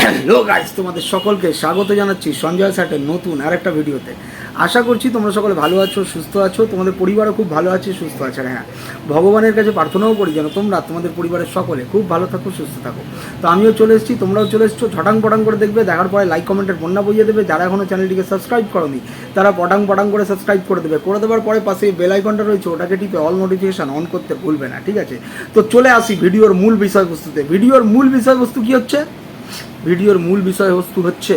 Hello guys, তোমাদের সকলকে স্বাগত জানাচ্ছি সঞ্জয় স্যাটের নতুন আরেকটা ভিডিওতে। আশা করছি তোমরা সকলে ভালো আছো, সুস্থ আছো, তোমাদের পরিবারও খুব ভালো আছে, সুস্থ আছে। আর হ্যাঁ, ভগবানের কাছে প্রার্থনাও করি যেন তোমরা তোমাদের পরিবারের সকলে খুব ভালো থাকো, সুস্থ থাকো। তো আমিও চলে এসেছি, তোমরাও চলে এসছো। ঝটাং পটাং করে দেখবে, দেখার পরে লাইক কমেন্টের বন্যা বইয়ে দেবে। যারা এখনও চ্যানেলটিকে সাবস্ক্রাইব করোনি তারা পটাং পটাং করে সাবস্ক্রাইব করে দেবে। করে দেওয়ার পরে পাশে বেল আইকনটা রয়েছে, ওটাকে টিপে অল নোটিফিকেশান অন করতে ভুলবে না, ঠিক আছে? তো চলে আসি ভিডিওর মূল বিষয়বস্তুতে। ভিডিওর মূল বিষয়বস্তু কী হচ্ছে? ভিডিওর মূল বিষয়বস্তু হচ্ছে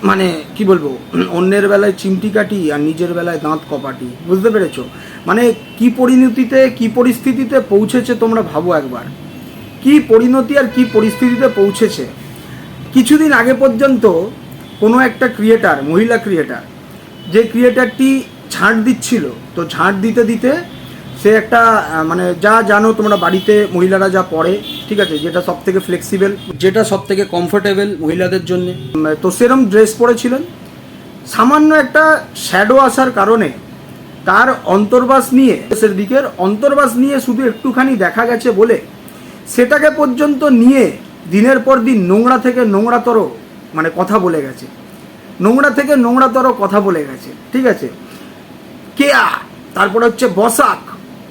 মানে কি বলবো, অন্যের বেলায় চিমটি কাটি আর নিজের বেলায় দাঁত কপাটি। বুঝতে পেরেছো? মানে কি পরিণতিতে, কি পরিস্থিতিতে পৌঁছেছে তোমরা ভাবো একবার। কি পরিণতি আর কি পরিস্থিতিতে পৌঁছেছে। কিছুদিন আগে পর্যন্ত কোনো একটা ক্রিয়েটার, মহিলা ক্রিয়েটার, যে ক্রিয়েটারটি ঝাঁট দিচ্ছিল, তো ঝাঁট দিতে দিতে সে একটা মানে যা জানো তোমরা বাড়িতে মহিলারা যা পরে, ঠিক আছে, যেটা সব থেকে ফ্লেক্সিবল, যেটা সব থেকে কমফোর্টেবল মহিলাদের জন্য, তো সেরম ড্রেস পরেছিলেন। সামান্য একটা শ্যাডো আসার কারণে তার অন্তর্বাস নিয়ে, দেশের দিকের অন্তর্বাস নিয়ে শুধু একটুখানি দেখা গেছে বলে সেটাকে পর্যন্ত নিয়ে দিনের পর দিন নোংরা থেকে নোংরাতর মানে কথা বলে গেছে, নোংরা থেকে নোংরাতর কথা বলে গেছে, ঠিক আছে? কেয়া, তারপরে হচ্ছে বসাক,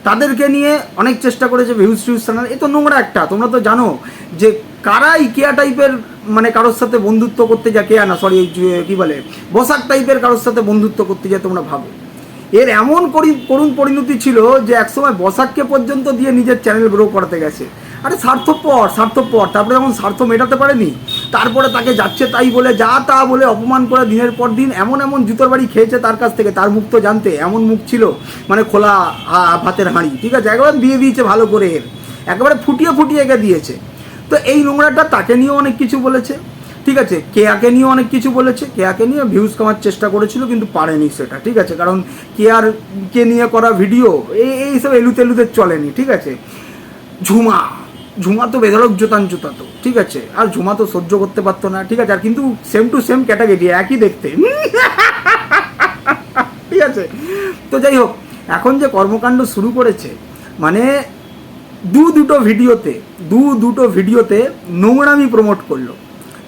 তাদেরকে নিয়ে অনেক চেষ্টা করেছে ভিউজ টিউজ চ্যানেল। এ তো নোংরা একটা। তোমরা তো জানো যে কারাই কেয়া টাইপের মানে কারোর সাথে বন্ধুত্ব করতে যায়, কেয়া না সরি কী বলে, বসাক টাইপের কারোর সাথে বন্ধুত্ব করতে যায়। তোমরা ভাবো, এর এমন করুণ পরিণতি ছিল যে একসময় বসাককে পর্যন্ত দিয়ে নিজের চ্যানেল গ্রো করতে গেছে। আরে স্বার্থপর। তারপরে যখন স্বার্থ মেটাতে পারেনি, তারপরে তাকে যাচ্ছে তাই বলে, যা তা বলে অপমান করে দিনের পর দিন এমন এমন জুতোর বাড়ি খেয়েছে তার কাছ থেকে। তার মুখ তো জানতে এমন মুখ ছিল মানে খোলা ভাতের হাঁড়ি, ঠিক আছে? একবার দিয়ে দিয়েছে ভালো করে, এর একেবারে ফুটিয়ে একে দিয়েছে। তো এই নোংরাটা তাকে নিয়েও অনেক কিছু বলেছে, ঠিক আছে? কেয়াকে নিয়েও অনেক কিছু বলেছে। কেয়াকে নিয়ে ভিউজ কামার চেষ্টা করেছিল কিন্তু পারেনি সেটা, ঠিক আছে? কারণ কেয়ারকে নিয়ে করা ভিডিও এইসব এলুতে চলেনি, ঠিক আছে? ঝুমা তো বেধড়ক জোতাতো, ঠিক আছে? আর ঝুমা তো সহ্য করতে পারতো না, ঠিক আছে? আর কিন্তু সেম টু সেম ক্যাটাগরি, একই দেখতে, ঠিক আছে? তো যাই হোক, এখন যে কর্মকাণ্ড শুরু করেছে, মানে দুটো ভিডিওতে নোংরামি প্রমোট করলো।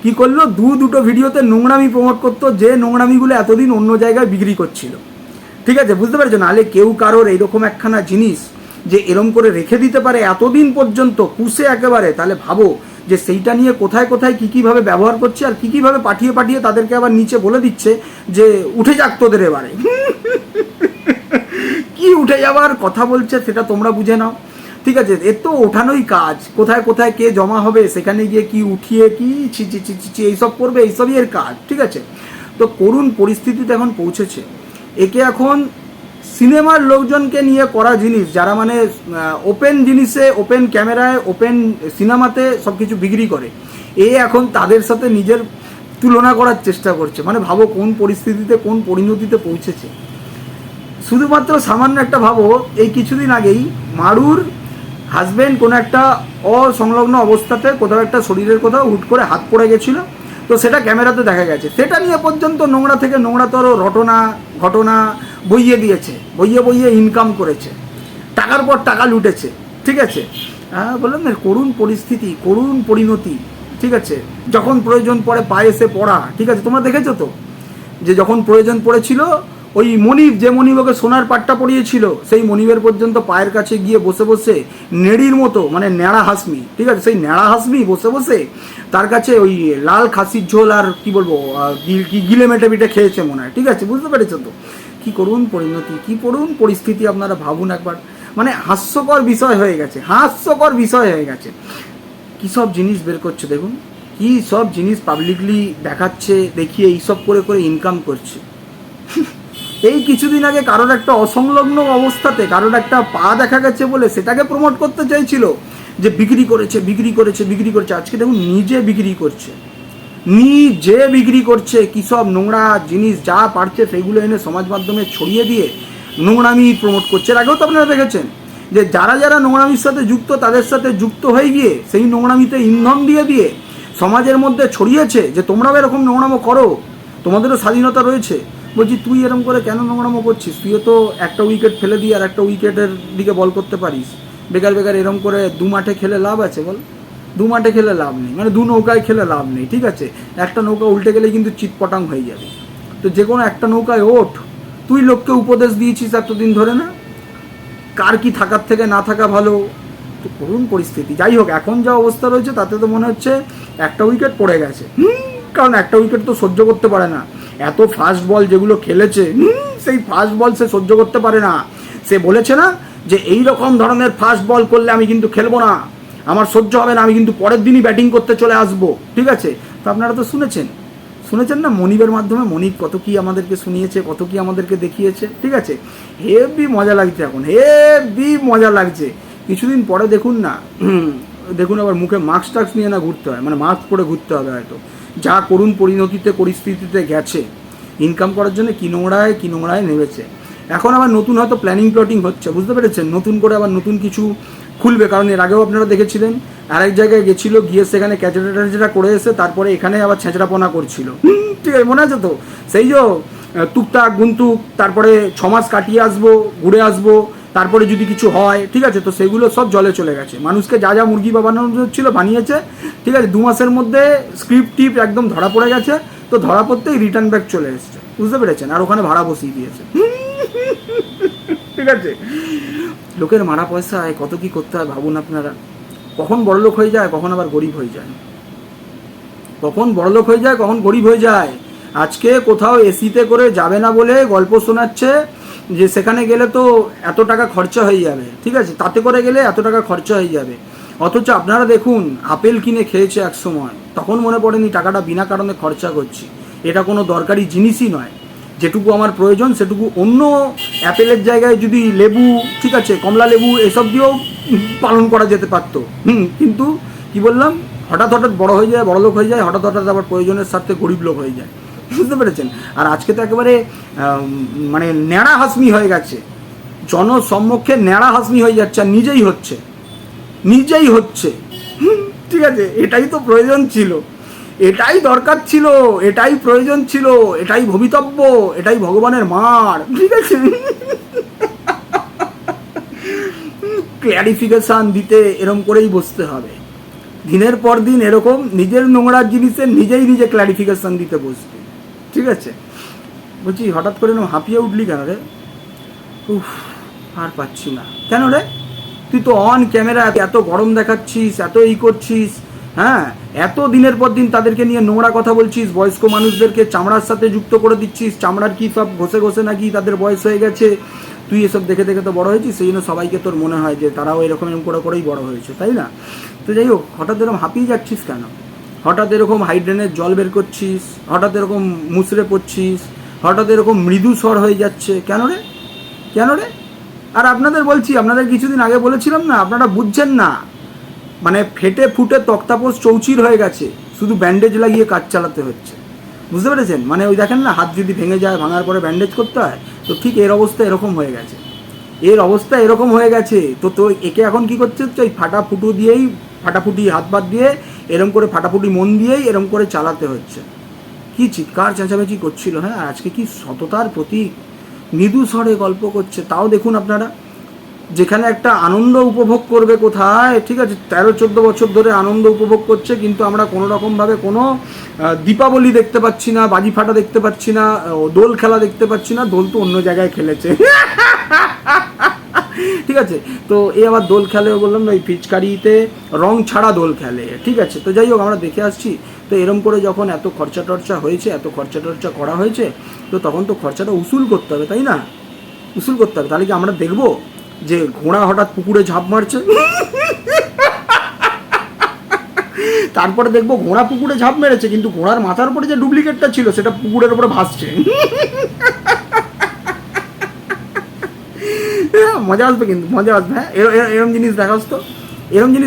কি করলো? দুটো ভিডিওতে নোংরামি প্রমোট করতো, যে নোংরামিগুলো এতদিন অন্য জায়গায় বিক্রি করছিল, ঠিক আছে? বুঝতে পারছো? নাহলে কেউ কারোর এইরকম একখানা জিনিস যে এরম করে রেখে দিতে পারে এতদিন পর্যন্ত পুষে একেবারে, তাহলে ভাবো যে সেইটা নিয়ে কোথায় কোথায় কীভাবে ব্যবহার করছে আর কীভাবে পাঠিয়ে তাদেরকে আবার নিচে বলে দিচ্ছে যে উঠে যাক তোদের এবারে। কি উঠে যাওয়ার কথা বলছে সেটা তোমরা বুঝে নাও, ঠিক আছে? এর তো ওঠানোই কাজ। কোথায় কে জমা হবে, সেখানে গিয়ে কি উঠিয়ে কি ছি এইসব করবে, এইসবই এর কাজ, ঠিক আছে? তো করুণ পরিস্থিতিতে এখন পৌঁছেছে। একে এখন সিনেমার লোকজনকে নিয়ে করা জিনিস, যারা মানে ওপেন জিনিসে, ওপেন ক্যামেরায়, ওপেন সিনেমাতে সব কিছু বিক্রি করে, এখন তাদের সাথে নিজের তুলনা করার চেষ্টা করছে। মানে ভাবো কোন পরিস্থিতিতে, কোন পরিণতিতে পৌঁছেছে। শুধুমাত্র সামান্য একটা ভাবো, এই কিছুদিন আগেই মারুর হাজব্যান্ড কোনো একটা অসংলগ্ন অবস্থাতে কোথাও একটা শরীরের কোথাও হুট করে হাত পড়ে গেছিলো, তো সেটা ক্যামেরাতে দেখা গেছে। সেটা নিয়ে পর্যন্ত নোংরা থেকে নোংরাতর ঘটনা বইয়ে দিয়েছে, বইয়ে ইনকাম করেছে, টাকার পর টাকা লুটেছে, ঠিক আছে? বললাম না, করুণ পরিস্থিতি, করুণ পরিণতি, ঠিক আছে? যখন প্রয়োজন পড়ে পায়ে এসে পড়া, ঠিক আছে? তোমরা দেখেছো তো যে যখন প্রয়োজন পড়েছিল ওই মনিব, যে মনিব ওকে সোনার পাট্টা পরিয়েছিল, সেই মনিবের পর্যন্ত পায়ের কাছে গিয়ে বসে নেড়ির মতো, মানে ন্যাড়া হাসমি, ঠিক আছে? সেই ন্যাড়া হাসমি বসে তার কাছে ওই লাল খাসির ঝোল আর কি বলবো গিলে মেটে পিঠে খেয়েছে মনে হয়, ঠিক আছে? বুঝতে পেরেছো তো কি করুণ পরিণতি, কি করুণ পরিস্থিতি। আপনারা ভাবুন একবার, মানে হাস্যকর বিষয় হয়ে গেছে। কী সব জিনিস বের করছে দেখুন, কী সব জিনিস পাবলিকলি দেখাচ্ছে, দেখিয়ে এইসব করে ইনকাম করছে। এই কিছুদিন আগে কারোর একটা অসংলগ্ন অবস্থাতে কারোর একটা পা দেখা গেছে বলে সেটাকে প্রমোট করতে চাইছিল যে বিক্রি করেছে। আজকে দেখুন নিজে বিক্রি করছে কী সব নোংরা জিনিস, যা পারছে সেগুলো এনে সমাজ মাধ্যমে ছড়িয়ে দিয়ে নোংরামি প্রমোট করছে। এর আগেও তো আপনারা দেখেছেন যে যারা নোংরামির সাথে যুক্ত, তাদের সাথে যুক্ত হয়ে গিয়ে সেই নোংরামিতে ইন্ধন দিয়ে সমাজের মধ্যে ছড়িয়েছে যে তোমরাও এরকম নোংরামো করো, তোমাদেরও স্বাধীনতা রয়েছে। বলছি তুই এরকম করে কেন নোংরামো করছিস? তুইও তো একটা উইকেট ফেলে দিয়ে আর একটা উইকেটের দিকে বল করতে পারিস। বেকার এরকম করে দু মাঠে খেলে লাভ আছে বল? দু মাঠে খেলে লাভ নেই, মানে দু নৌকায় খেলে লাভ নেই, ঠিক আছে? একটা নৌকা উল্টে গেলে কিন্তু চিৎপটাং হয়ে যাবে। তো যে কোনো একটা নৌকায় ওঠ। তুই লোককে উপদেশ দিয়েছিস এতদিন ধরে না, কার কি থাকার থেকে না থাকা ভালো, তো করুণ পরিস্থিতি। যাই হোক, এখন যা অবস্থা রয়েছে তাতে তো মনে হচ্ছে একটা উইকেট পড়ে গেছে, কারণ একটা উইকেট তো সহ্য করতে পারে না। এত ফাস্ট বল যেগুলো খেলেছে, সেই ফাস্ট বল সে সহ্য করতে পারে না। সে বলেছে না যে এই রকম ধরনের ফাস্ট বল করলে আমি কিন্তু খেলবো না, আমার সহ্য হবে না, আমি কিন্তু পরের দিনই ব্যাটিং করতে চলে আসবো, ঠিক আছে? তো আপনারা তো শুনেছেন না মনিবের মাধ্যমে, মনিব কত কি আমাদেরকে শুনিয়েছে, কত কি আমাদেরকে দেখিয়েছে, ঠিক আছে? হেভি মজা লাগছে, এখন হেভি মজা লাগছে। কিছুদিন পরে দেখুন না, দেখুন আবার মুখে মাস্ক টাস্ক নিয়ে না ঘুরতে হয়, মানে মাস্ক পরে ঘুরতে হবে হয়তো। যা করুণ পরিস্থিতিতে গেছে, ইনকাম করার জন্য কি নোংরায় নেমেছে। এখন আবার নতুন হয়তো প্ল্যাটিং হচ্ছে, বুঝতে পেরেছেন? নতুন করে আবার নতুন কিছু খুলবে, কারণ এর আগেও আপনারা দেখেছিলেন আরেক জায়গায় গেছিলো, গিয়ে সেখানে ক্যাচেটা করে এসে তারপরে এখানে আবার ছেঁচড়াপনা করছিল, ঠিক আছে? মনে আছে তো? সেই যে টুকটাক গুন্তুক, তারপরে 6 মাস কাটিয়ে আসবো, ঘুরে আসবো, তারপরে যদি কিছু হয়, ঠিক আছে? তো সেগুলো সব জলে চলে গেছে। মানুষকে যা মুরগি বানানো ছিল বানিয়েছে, ঠিক আছে? 2 মাসের মধ্যে স্ক্রিপ্ট টিপ একদম ধরা পড়ে গেছে, তো ধরা পড়তেই রিটার্ন ব্যাক চলে এসছে, বুঝতে পেরেছেন? আর ওখানে ভাড়া বসিয়ে দিয়েছে, ঠিক আছে? লোকের মারা পয়সায় কত কি করতে হয় ভাবুন আপনারা। কখন বড়লোক হয়ে যায়, কখন আবার গরিব হয়ে যায়, কখন বড়লোক হয়ে যায়, কখন গরিব হয়ে যায়। আজকে কোথাও এসিতে করে যাবে না বলে গল্প শোনাচ্ছে যে সেখানে গেলে তো এত টাকা খরচা হয়ে যাবে, ঠিক আছে? তাতে করে গেলে এত টাকা খরচা হয়ে যাবে। অথচ আপনারা দেখুন, আপেল কিনে খেয়েছে এক সময়, তখন মনে পড়েনি টাকাটা বিনা কারণে খরচা করছি, এটা কোনো দরকারি জিনিসই নয়। যেটুকু আমার প্রয়োজন সেটুকু অন্য অ্যাপেলের জায়গায় যদি লেবু, ঠিক আছে, কমলা লেবু এসব দিয়েও পালন করা যেতে পারতো। কিন্তু কি বললাম, হঠাৎ বড় হয়ে যায়, বড়লোক হয়ে যায়, হঠাৎ আবার প্রয়োজনের স্বার্থে গরিব লোক হয়ে যায়, বুঝতে পেরেছেন? আর আজকে তো একেবারে মানে ন্যাড়া হাসমি হয়ে গেছে, জনসম্মুখে ন্যাড়া হাসমি হয়ে যাচ্ছে, আর নিজেই হচ্ছে, ঠিক আছে? এটাই তো প্রয়োজন ছিল, এটাই দরকার ছিল, এটাই প্রয়োজন ছিল, এটাই ভবিতব্য, এটাই ভগবানের মার, ঠিক আছে? ক্ল্যারিফিকেশন দিতে এরকম করেই বসতে হবে, দিনের পর দিন এরকম নিজের নোংরা জিনিসের নিজে ক্ল্যারিফিকেশন দিতে বসবে, ঠিক আছে? বলছি হঠাৎ করে হাঁপিয়ে উঠলি কেন রে? উফ, আর পাচ্ছি না। কেন রে? তুই তো অন ক্যামেরা এত গরম দেখাচ্ছিস, এত এই করছিস, হ্যাঁ, এত দিনের পর দিন তাদেরকে নিয়ে নোংরা কথা বলছিস, বয়স্ক মানুষদেরকে চামড়ার সাথে যুক্ত করে দিচ্ছিস, চামড়ার কি সব ঘষে নাকি তাদের বয়স হয়ে গেছে। তুই এসব দেখে তো বড় হয়েছিস, সেই জন্য সবাইকে তোর মনে হয় যে তারাও এরকম করেই বড় হয়েছে, তাই না? তো যাই হোক, হঠাৎ এরকম হাঁপিয়ে যাচ্ছিস কেন? হঠাৎ এরকম হাইড্রেনের জল বের করছিস, হঠাৎ এরকম মুসড়ে পড়ছিস, হঠাৎ এরকম মৃদু স্বর হয়ে যাচ্ছে, কেন রে? আর আপনাদের বলছি, আপনাদের কিছুদিন আগে বলেছিলাম না, আপনারা বুঝছেন না, মানে ফেটে ফুটে তক্তাপোষ চৌচির হয়ে গেছে, শুধু ব্যান্ডেজ লাগিয়ে কাজ চালাতে হচ্ছে, বুঝতে পেরেছেন? মানে ওই দেখেন না, হাত যদি ভেঙে যায়, ভাঙার পরে ব্যান্ডেজ করতে হয়, তো ঠিক এর অবস্থা এরকম হয়ে গেছে। তো একে এখন কি করছে হচ্ছে, ওই ফাটাফুটি হাত বাদ দিয়ে এরম করে, ফাটাফুটি মন দিয়েই এরম করে চালাতে হচ্ছে। কি চিৎকার চেঁচামেচি করছিল, হ্যাঁ, আজকে কি সততার প্রতীক, মৃদু স্বরে গল্প করছে। তাও দেখুন আপনারা, যেখানে একটা আনন্দ উপভোগ করবে কোথায়, ঠিক আছে, 13-14 বছর ধরে আনন্দ উপভোগ করছে, কিন্তু আমরা কোনো রকমভাবে কোনো দীপাবলি দেখতে পাচ্ছি না, বাজি ফাটা দেখতে পাচ্ছি না, দোল খেলা দেখতে পাচ্ছি না। দোল তো অন্য জায়গায় খেলেছে, ঠিক আছে? তো এই আবার দোল খেলে, বললাম না, ওই পিচকারিতে রং ছাড়া দোল খেলে, ঠিক আছে? তো যাই হোক, আমরা দেখে আসছি। তো এরম করে যখন এত খরচা টর্চা করা হয়েছে, তো তখন তো খরচাটা উসুল করতে হবে, তাই না? তাহলে কি আমরা দেখবো যে ঘোড়া হঠাৎ পুকুরে ঝাঁপ মারছে, তারপরে দেখবো ঘোড়া পুকুরে ঝাঁপ মেরেছে, কিন্তু ঘোড়ার মাথার উপরে যে ডুপ্লিকেটটা ছিল সেটা পুকুরের উপরে ভাসছে? মজা আসবে, হ্যাঁ, এরম জিনিস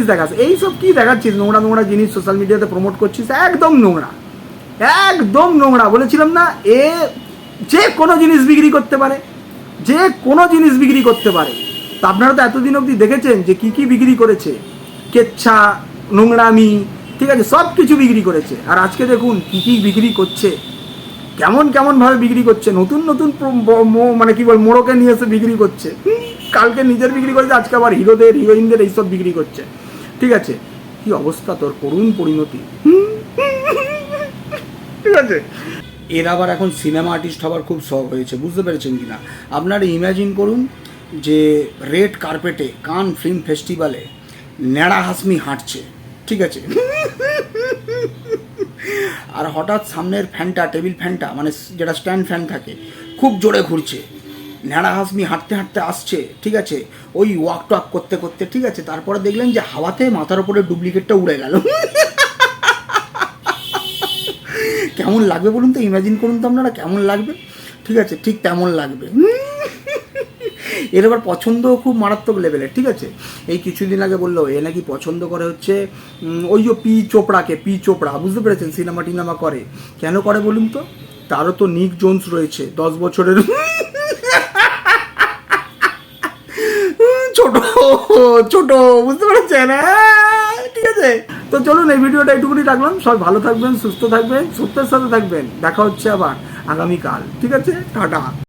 দেখাস। এইসব কি দেখাচ্ছিস? নোংরা জিনিস সোশ্যাল মিডিয়াতে প্রমোট করছিস, একদম নোংরা। বলেছিলাম না, যে কোনো জিনিস বিক্রি করতে পারে, তা আপনারা তো এতদিন অবধি দেখেছেন যে কি বিক্রি করেছে, কেচ্ছা, নোংরামি, ঠিক আছে, সব কিছু বিক্রি করেছে। আর আজকে দেখুন কি বিক্রি করছে, কেমন ভাবে বিক্রি করছে, নতুন মানে কি বল, মোড়কে নিয়ে এসে বিক্রি করছে। কালকে নিজের বিক্রি করেছে, আজকে আবার হিরোদের হিরোইনদের এইসব বিক্রি করছে, ঠিক আছে? কি অবস্থা তোর, করুণ পরিণতি। ঠিক আছে, এর আবার এখন সিনেমা আর্টিস্ট হওয়ার খুব শখ হয়েছে, বুঝতে পেরেছেন কি না? আপনারা ইম্যাজিন করুন যে রেড কার্পেটে কান ফিল্ম ফেস্টিভ্যালে ন্যাড়া হাসমি হাঁটছে, ঠিক আছে, আর হঠাৎ সামনের ফ্যানটা, টেবিল ফ্যানটা মানে যেটা স্ট্যান্ড ফ্যান থাকে, খুব জোরে ঘুরছে, ন্যাড়া হাসমি হাঁটতে হাঁটতে আসছে, ঠিক আছে, ওই ওয়াক টক করতে করতে, ঠিক আছে, তারপরে দেখলেন যে হাওয়াতে মাথার উপরে ডুপ্লিকেটটা উড়ে গেল। কেমন লাগবে বলুন তো, ইমাজিন করুন তো আপনারা কেমন লাগবে, ঠিক আছে, ঠিক তেমন লাগবে। এর আবার পছন্দও খুব মারাত্মক লেভেলের, ঠিক আছে। এই কিছুদিন আগে বললো এ নাকি পছন্দ করে হচ্ছে ওই যে পি চোপড়া, বুঝতে পেরেছেন, সিনেমা টিনেমা করে, কেন করে বলুন তো, তারও তো নিক জোন্স রয়েছে 10 বছরের ছোট, বুঝতে পেরেছেন, ঠিক আছে। তো চলুন এই ভিডিওটা এইটুকুনি রাখলাম, সবাই ভালো থাকবেন, সুস্থ থাকবেন, সত্যের সাথে থাকবেন, দেখা হচ্ছে আবার আগামীকাল, ঠিক আছে, টাটা।